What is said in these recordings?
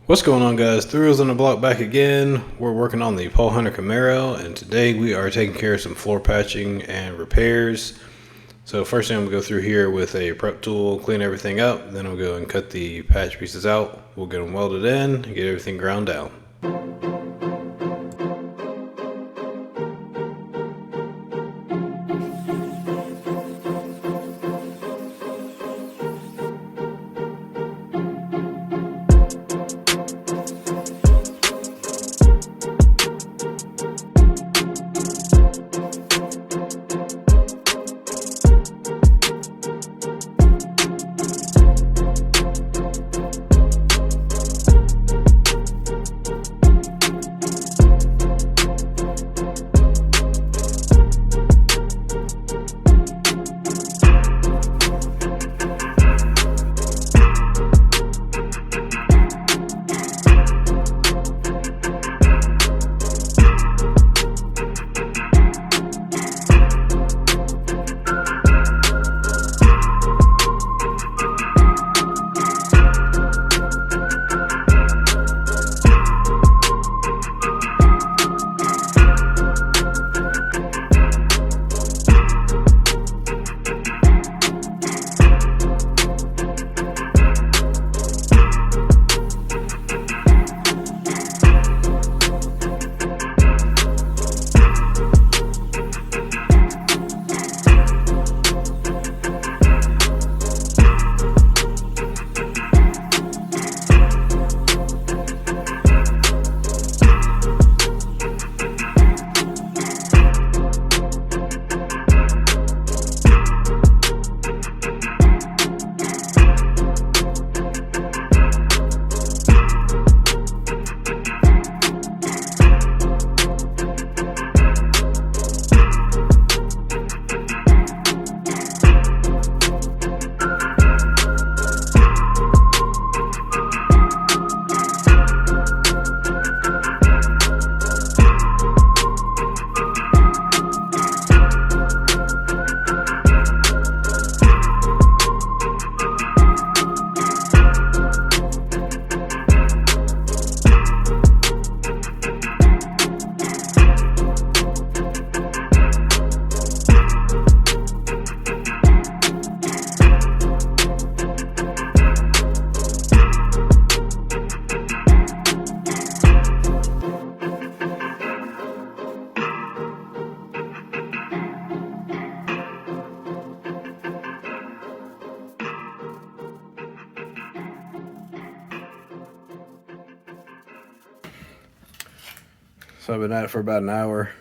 What's going on, guys? Three Wheels on the Block back again. We're working on the Paul Hunter Camaro, and today we are taking care of some floor patching and repairs. So first thing, I'm going to go through here with a prep tool, clean everything up, then I'll go and cut the patch pieces out. We'll get them welded in and get everything ground down. So I've been at it for about an hour.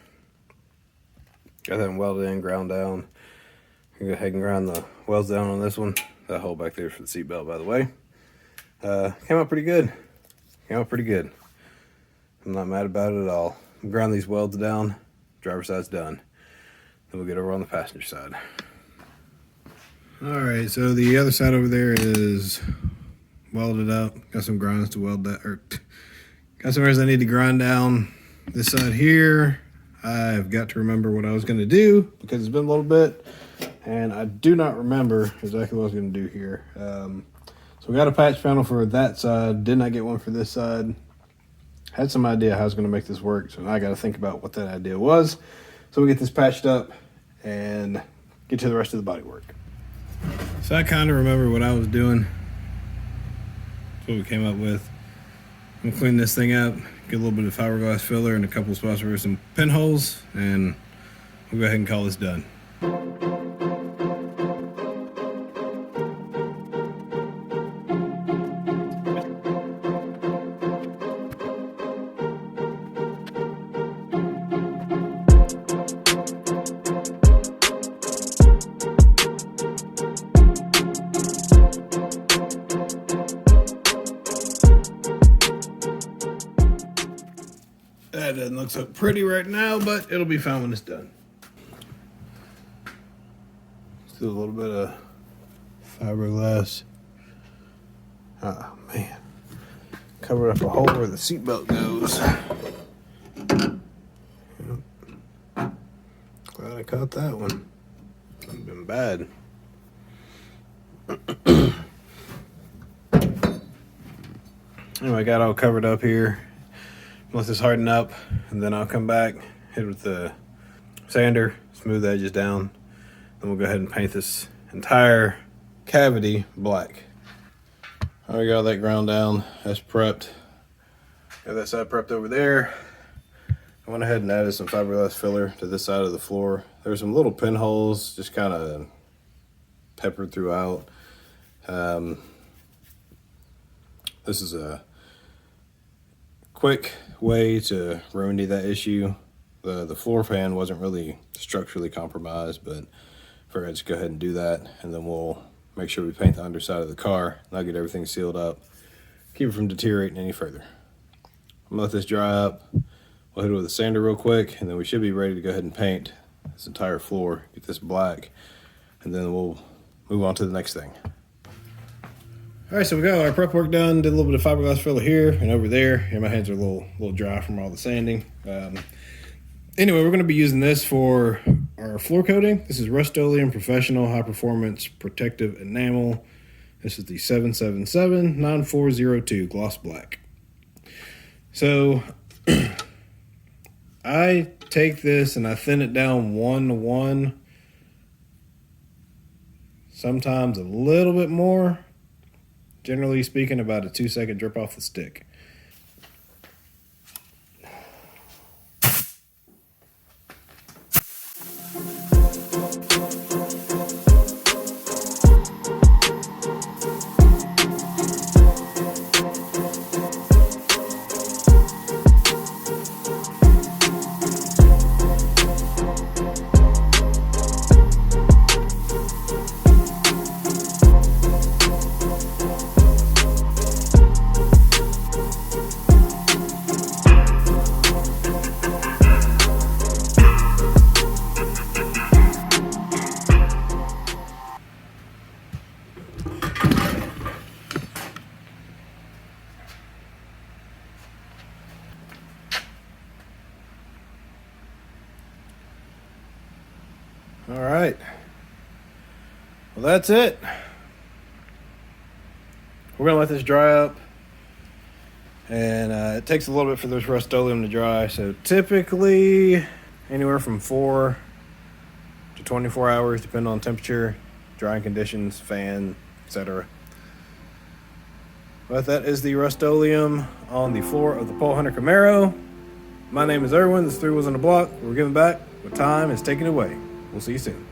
Got that welded in, ground down. I'm gonna go ahead and grind the welds down on this one. That hole back there for the seatbelt, by the way. Came out pretty good. I'm not mad about it at all. I'm grind these welds down. Driver's side's done. Then we'll get over on the passenger side. All right, so the other side over there is welded up. Got some grinds to weld that, or got some areas I need to grind down. This side here, I've got to remember what I was going to do because it's been a little bit, and I do not remember exactly what I was going to do here. So we got a patch panel for that side. Did not get one for this side. Had some idea how I was going to make this work, so now I got to think about what that idea was. So we get this patched up and get to the rest of the body work. So I kind of remember what I was doing. That's what we came up with. I'm gonna clean this thing up, get a little bit of fiberglass filler and a couple of spots for some pinholes, and we'll go ahead and call this done. That doesn't look so pretty right now, but it'll be fine when it's done. Let's do a little bit of fiberglass. Oh man, covered up a hole where the seatbelt goes. Yep. Glad I caught that one. It's been bad. Anyway, got all covered up here. Let this harden up, and then I'll come back, hit it with the sander, smooth the edges down. Then we'll go ahead and paint this entire cavity black. I already got that ground down. That's prepped. Got that side prepped over there. I went ahead and added some fiberglass filler to this side of the floor. There's some little pinholes just kind of peppered throughout. This is a quick way to remedy that issue. The floor fan wasn't really structurally compromised, but figured I'd just go ahead and do that, and then we'll make sure we paint the underside of the car, and I'll get everything sealed up, keep it from deteriorating any further. I'm gonna let this dry up. We'll hit it with a sander real quick, and then we should be ready to go ahead and paint this entire floor, get this black, and then we'll move on to the next thing. All right, so we got our prep work done. Did a little bit of fiberglass filler here and over there. And my hands are a little dry from all the sanding. Anyway, we're going to be using this for our floor coating. This is Rust-oleum Professional High Performance Protective Enamel. This is the 777-9402 Gloss Black. So I take this and I thin it down 1:1. Sometimes a little bit more. Generally speaking, about a 2-second drip off the stick. All right, well, that's it. We're gonna let this dry up, and it takes a little bit for this Rust-oleum to dry, so typically anywhere from 4 to 24 hours, depending on temperature, drying conditions, fan, etc. But that is the Rust-oleum on the floor of the Pole Hunter Camaro. My name is Erwin. This is 3 Wheels on the Block. We're giving back what time is taken away. We'll see you soon.